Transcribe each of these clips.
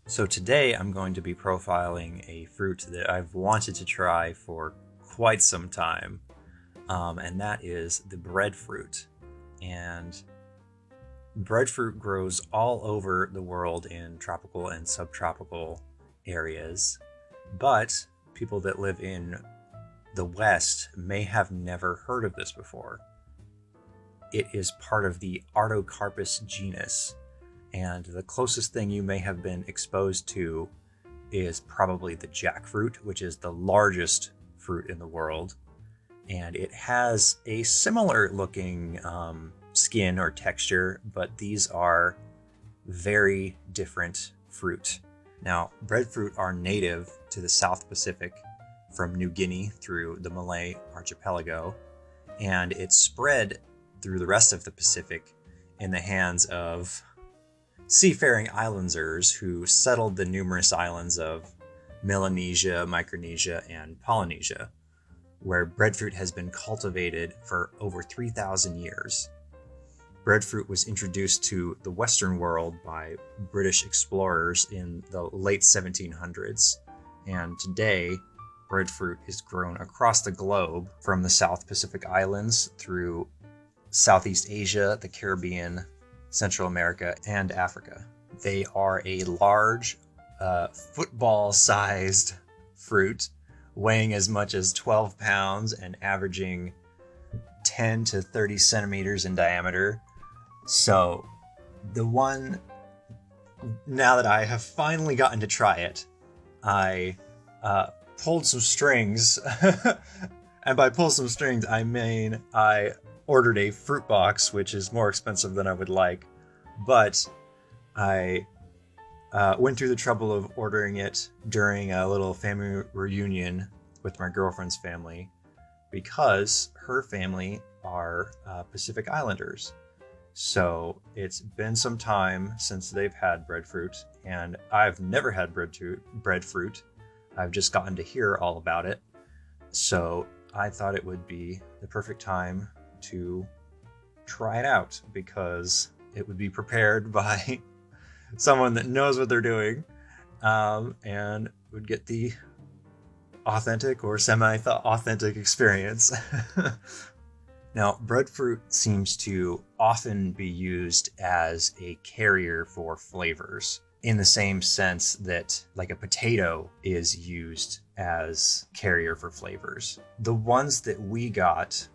So today I'm going to be profiling a fruit that I've wanted to try for quite some time, and that is the breadfruit. And breadfruit grows all over the world in tropical and subtropical areas, but people that live in the West may have never heard of this before. It is part of the Artocarpus genus, and the closest thing you may have been exposed to is probably the jackfruit, which is the largest fruit in the world. And it has a similar looking skin or texture, but these are very different fruit. Now, breadfruit are native to the South Pacific from New Guinea through the Malay archipelago, and it's spread through the rest of the Pacific in the hands of seafaring islanders who settled the numerous islands of Melanesia, Micronesia, and Polynesia, where breadfruit has been cultivated for over 3,000 years. Breadfruit was introduced to the Western world by British explorers in the late 1700s, and today breadfruit is grown across the globe from the South Pacific Islands through Southeast Asia, the Caribbean, Central America, and Africa. They are a large, football-sized fruit, weighing as much as 12 pounds and averaging 10 to 30 centimeters in diameter. So, now that I have finally gotten to try it, I pulled some strings, and by pull some strings, I mean I ordered a fruit box, which is more expensive than I would like, but I went through the trouble of ordering it during a little family reunion with my girlfriend's family because her family are Pacific Islanders. So it's been some time since they've had breadfruit, and I've never had breadfruit. I've just gotten to hear all about it. So I thought it would be the perfect time to try it out because it would be prepared by someone that knows what they're doing, and would get the authentic or semi-authentic experience. Now, breadfruit seems to often be used as a carrier for flavors, in the same sense that like a potato is used as carrier for flavors. The ones that we got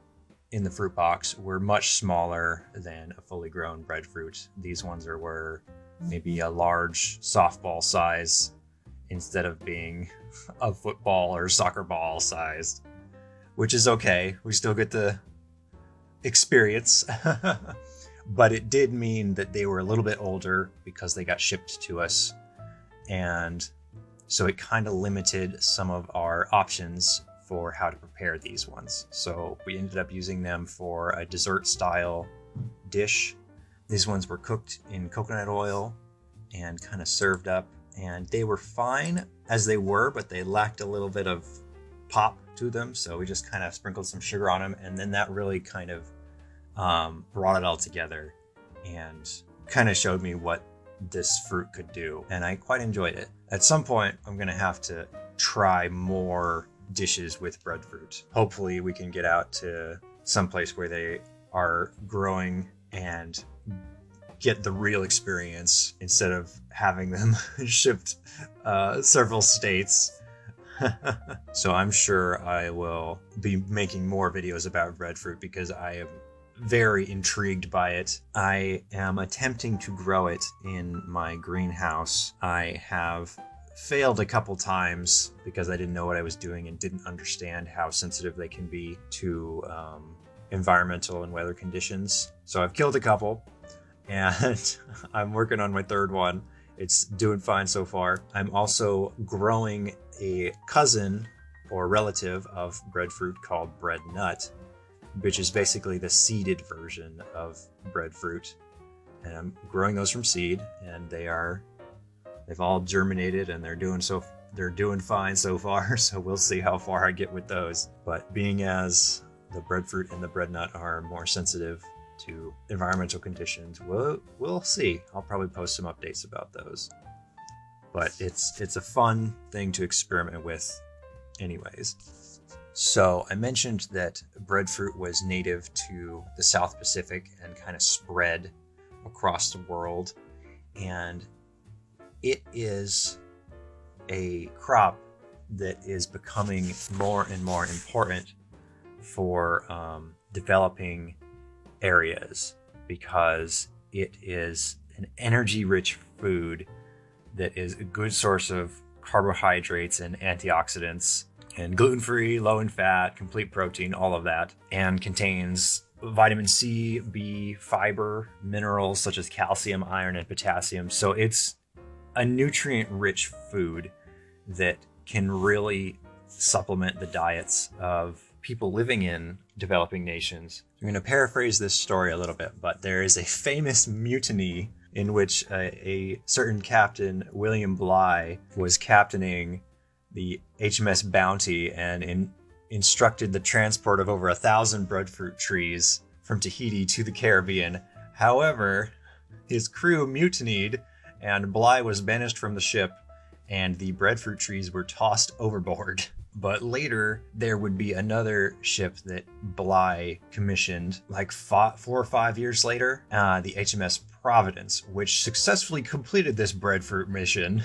in the fruit box were much smaller than a fully grown breadfruit. These ones were maybe a large softball size instead of being a football or soccer ball sized, which is okay. We still get the experience. But it did mean that they were a little bit older because they got shipped to us. And so it kind of limited some of our options for how to prepare these ones. So we ended up using them for a dessert style dish. These ones were cooked in coconut oil and kind of served up, and they were fine as they were, but they lacked a little bit of pop to them. So we just kind of sprinkled some sugar on them, and then that really kind of brought it all together and kind of showed me what this fruit could do, and I quite enjoyed it. At some point, I'm going to have to try more dishes with breadfruit. Hopefully we can get out to some place where they are growing and get the real experience instead of having them shipped several states. So I'm sure I will be making more videos about breadfruit because I am very intrigued by it. I am attempting to grow it in my greenhouse. I have failed a couple times because I didn't know what I was doing and didn't understand how sensitive they can be to environmental and weather conditions. So I've killed a couple, and I'm working on my third one. It's doing fine so far. I'm also growing a cousin or relative of breadfruit called breadnut, which is basically the seeded version of breadfruit. And I'm growing those from seed, and they've all germinated, and they're doing fine so far. So we'll see how far I get with those. But being as the breadfruit and the breadnut are more sensitive to environmental conditions, we'll see. I'll probably post some updates about those. but it's a fun thing to experiment with anyways. So I mentioned that breadfruit was native to the South Pacific and kind of spread across the world. And it is a crop that is becoming more and more important for developing areas because it is an energy-rich food that is a good source of carbohydrates and antioxidants, and gluten-free, low in fat, complete protein, all of that, and contains vitamin C, B, fiber, minerals such as calcium, iron, and potassium. So it's a nutrient-rich food that can really supplement the diets of people living in developing nations. I'm going to paraphrase this story a little bit, but there is a famous mutiny in which a certain captain, William Bligh, was captaining the HMS Bounty and instructed the transport of over 1,000 breadfruit trees from Tahiti to the Caribbean. However, his crew mutinied and Bligh was banished from the ship and the breadfruit trees were tossed overboard. But later, there would be another ship that Bligh commissioned, like 4 or 5 years later, the HMS Providence, which successfully completed this breadfruit mission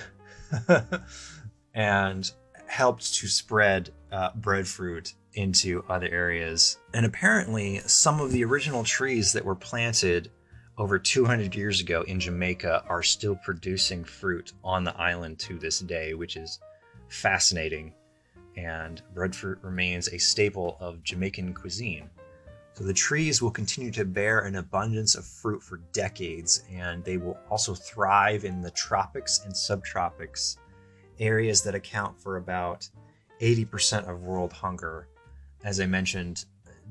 and helped to spread breadfruit into other areas. And apparently, some of the original trees that were planted over 200 years ago in Jamaica are still producing fruit on the island to this day, which is fascinating. And breadfruit remains a staple of Jamaican cuisine. So the trees will continue to bear an abundance of fruit for decades, and they will also thrive in the tropics and subtropics, areas that account for about 80% of world hunger. As I mentioned,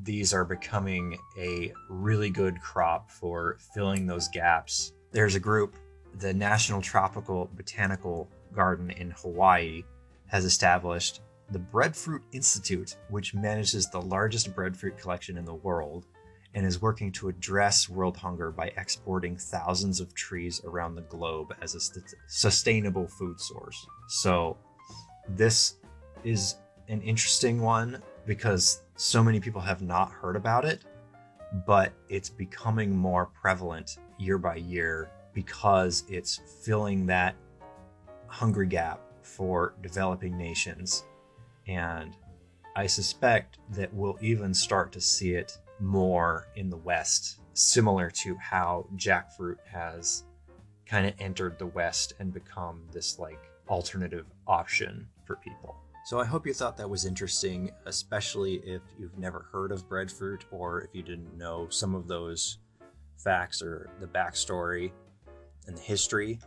these are becoming a really good crop for filling those gaps. There's a group, the National Tropical Botanical Garden in Hawaii, has established the Breadfruit Institute, which manages the largest breadfruit collection in the world and is working to address world hunger by exporting thousands of trees around the globe as a sustainable food source. So this is an interesting one because so many people have not heard about it, but it's becoming more prevalent year by year because it's filling that hungry gap for developing nations. And I suspect that we'll even start to see it more in the West, similar to how jackfruit has kind of entered the West and become this like alternative option for people. So I hope you thought that was interesting, especially if you've never heard of breadfruit or if you didn't know some of those facts or the backstory and the history.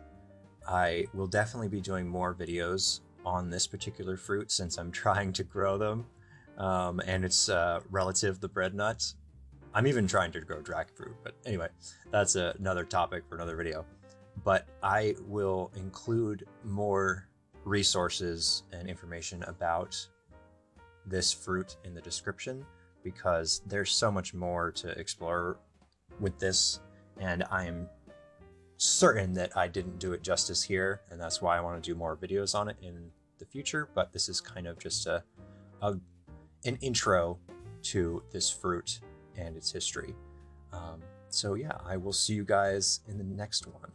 I will definitely be doing more videos on this particular fruit since I'm trying to grow them, and it's relative to breadnut. I'm even trying to grow jackfruit, but anyway, that's another topic for another video. But I will include more resources and information about this fruit in the description because there's so much more to explore with this, and I'm certain that I didn't do it justice here, and that's why I want to do more videos on it in the future. But this is kind of just an intro to this fruit and its history. So yeah, I will see you guys in the next one.